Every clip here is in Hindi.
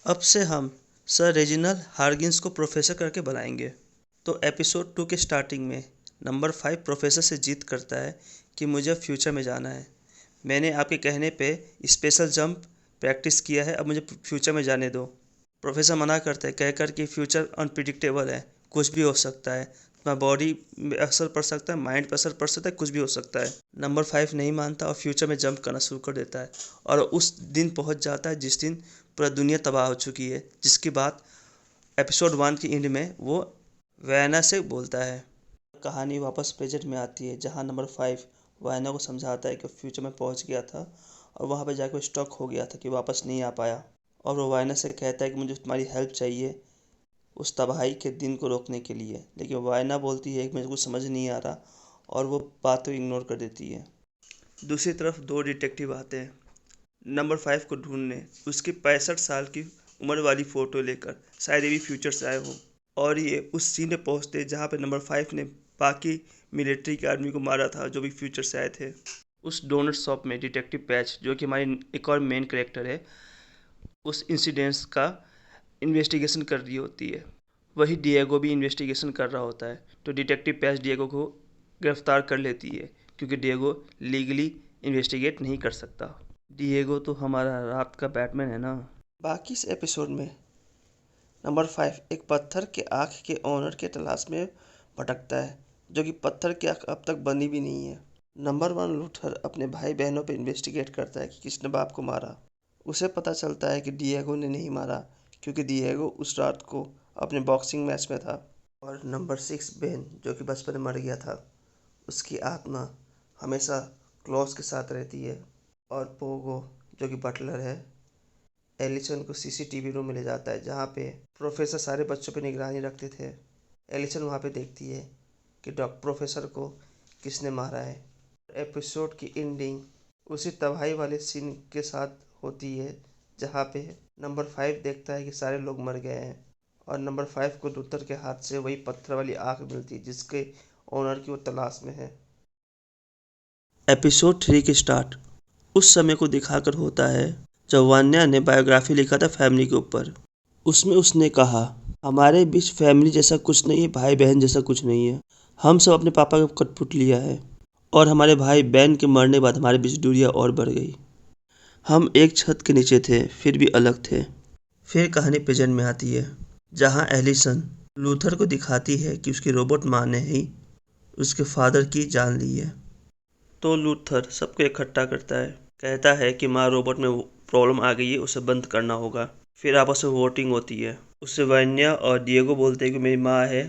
अब से हम सर रेजिनल हार्गिन्स को प्रोफेसर करके बनाएंगे। तो एपिसोड 2 के स्टार्टिंग में नंबर 5 प्रोफेसर से जिद करता है कि मुझे फ्यूचर में जाना है। मैंने आपके कहने पे स्पेशल जंप प्रैक्टिस किया है, अब मुझे फ्यूचर में जाने दो। प्रोफेसर मना करता है कहकर कि फ्यूचर अनप्रिडिक्टेबल है, कुछ भी हो सकता है, तुम्हारा बॉडी में असर पड़ सकता है, माइंड पर असर पड़ सकता है, कुछ भी हो सकता है। नंबर 5 नहीं मानता और फ्यूचर में जंप करना शुरू कर देता है और उस दिन पहुंच जाता है जिस दिन पूरा दुनिया तबाह हो चुकी है, जिसकी बात एपिसोड 1 की एंड में वो वैना से बोलता है। कहानी वापस प्रेजेंट में आती है जहाँ नंबर 5 वैना को समझाता है कि फ्यूचर में पहुंच गया था और वहाँ पर जाकर स्टक हो गया था कि वापस नहीं आ पाया, और वो वायना से कहता है कि मुझे तुम्हारी हेल्प चाहिए उस तबाही के दिन को रोकने के लिए। लेकिन वायना बोलती है कि मुझे कुछ समझ नहीं आ रहा और वो बात को इग्नोर कर देती है। दूसरी तरफ दो डिटेक्टिव आते हैं नंबर 5 को ढूंढने, उसकी 65 साल की उम्र वाली फ़ोटो लेकर, शायद ये भी फ्यूचर से आए हो। और ये उस सीन पे पहुँचते जहाँ पे नंबर 5 ने बाकी मिलिट्री के आदमी को मारा था जो भी फ्यूचर से आए थे। उस डोनट शॉप में डिटेक्टिव पैच, जो कि हमारी एक और मेन कैरेक्टर है, उस इंसिडेंट्स का इन्वेस्टिगेशन कर रही होती है। वही डिएगो भी इन्वेस्टिगेशन कर रहा होता है, तो डिटेक्टिव पैच डिएगो को गिरफ्तार कर लेती है क्योंकि डिएगो लीगली इन्वेस्टिगेट नहीं कर सकता। डिएगो तो हमारा रात का बैटमैन है ना। बाकी इस एपिसोड में नंबर 5 एक पत्थर के आँख के ओनर के तलाश में भटकता है, जो कि पत्थर की आँख अब तक बनी भी नहीं है। नंबर 1 लूथर अपने भाई बहनों पर इन्वेस्टिगेट करता है कि किसने बाप को मारा। उसे पता चलता है कि डिएगो ने नहीं मारा क्योंकि डिएगो उस रात को अपने बॉक्सिंग मैच में था। और नंबर 6 बेन, जो कि बचपन में मर गया था, उसकी आत्मा हमेशा क्लॉज के साथ रहती है। और पोगो, जो कि बटलर है, एलिसन को सीसीटीवी रूम में ले जाता है जहाँ पे प्रोफेसर सारे बच्चों पे निगरानी रखते थे। एलिसन वहाँ पे देखती है कि प्रोफेसर को किसने मारा है। एपिसोड की एंडिंग उसी तबाही वाले सीन के साथ होती है जहाँ पे नंबर 5 देखता है कि सारे लोग मर गए हैं और नंबर 5 को लूथर के हाथ से वही पत्थर वाली आँख मिलती है जिसके ओनर की वो तलाश में है। एपिसोड 3 के स्टार्ट उस समय को दिखाकर होता है जब वान्या ने बायोग्राफी लिखा था फैमिली के ऊपर। उसमें उसने कहा, हमारे बीच फैमिली जैसा कुछ नहीं है, भाई बहन जैसा कुछ नहीं है। हम सब अपने पापा का कटपुट लिया है और हमारे भाई बहन के मरने के बाद हमारे बीच दूरियां और बढ़ गई। हम एक छत के नीचे थे फिर भी अलग थे। फिर कहानी प्रेजेंट में आती है जहाँ एलिसन लूथर को दिखाती है कि उसकी रोबोट माँ ने ही उसके फादर की जान ली है। तो लूथर सबको इकट्ठा करता है, कहता है कि माँ रोबोट में प्रॉब्लम आ गई है, उसे बंद करना होगा। फिर आपस में वोटिंग होती है। उससे वान्या और डिएगो बोलते हैं कि मेरी माँ है,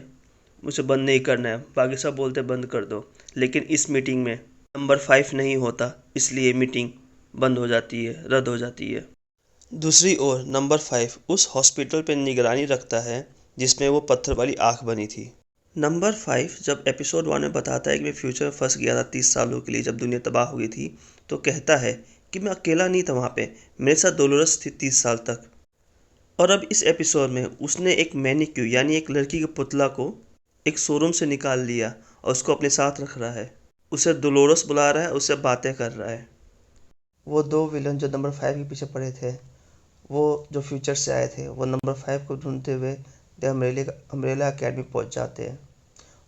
मुझे बंद नहीं करना है। बाकी सब बोलते हैं बंद कर दो। लेकिन इस मीटिंग में नंबर 5 नहीं होता, इसलिए मीटिंग बंद हो जाती है, रद्द हो जाती है। दूसरी ओर नंबर 5 उस हॉस्पिटल पर निगरानी रखता है जिसमें वो पत्थर वाली आँख बनी थी। नंबर 5 जब एपिसोड 1 में बताता है कि मैं फ्यूचर में फंस गया था 30 सालों के लिए जब दुनिया तबाह हो गई थी, तो कहता है कि मैं अकेला नहीं था वहाँ पे, मेरे साथ डोलोरस थी 30 साल तक। और अब इस एपिसोड में उसने एक मैनिक्यू यानी एक लड़की के पुतला को एक शोरूम से निकाल लिया और उसको अपने साथ रख रहा है। उसे डोलोरस बुला रहा है, उससे बातें कर रहा है। वो दो विलन जो नंबर 5 के पीछे पड़े थे, वो जो फ्यूचर से आए थे, वो नंबर 5 को ढूंढते हुए द अम्ब्रेला अकेडमी पहुंच जाते हैं।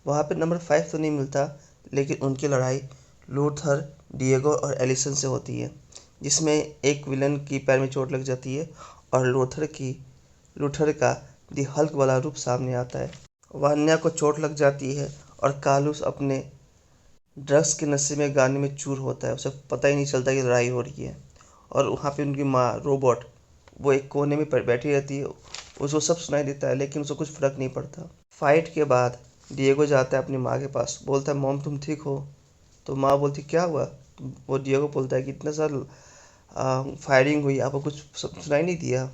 वहाँ पे नंबर 5 तो नहीं मिलता, लेकिन उनकी लड़ाई लूथर, डिएगो और एलिसन से होती है, जिसमें एक विलन की पैर में चोट लग जाती है और लूथर का दी हल्क वाला रूप सामने आता है। वान्या को चोट लग जाती है और कालूस अपने ड्रग्स के नशे में गाने में चूर होता है, उसे पता ही नहीं चलता कि लड़ाई हो रही है। और वहाँ पे उनकी माँ रोबोट, वो एक कोने में बैठी रहती है, उसको सब सुनाई देता है लेकिन उसको कुछ फ़र्क नहीं पड़ता। फाइट के बाद डिएगो जाता है अपनी माँ के पास, बोलता है मॉम तुम ठीक हो? तो माँ बोलती क्या हुआ? वो डिएगो बोलता है कि इतना सारा फायरिंग हुई, आपको कुछ सुनाई नहीं दिया?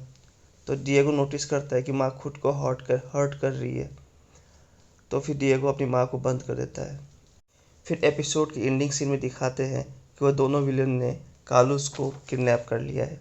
तो डिएगो नोटिस करता है कि माँ खुद को हर्ट कर रही है, तो फिर डिएगो अपनी माँ को बंद कर देता है। फिर एपिसोड की एंडिंग सीन में दिखाते हैं कि वह दोनों विलन ने कालूस को किडनैप कर लिया है।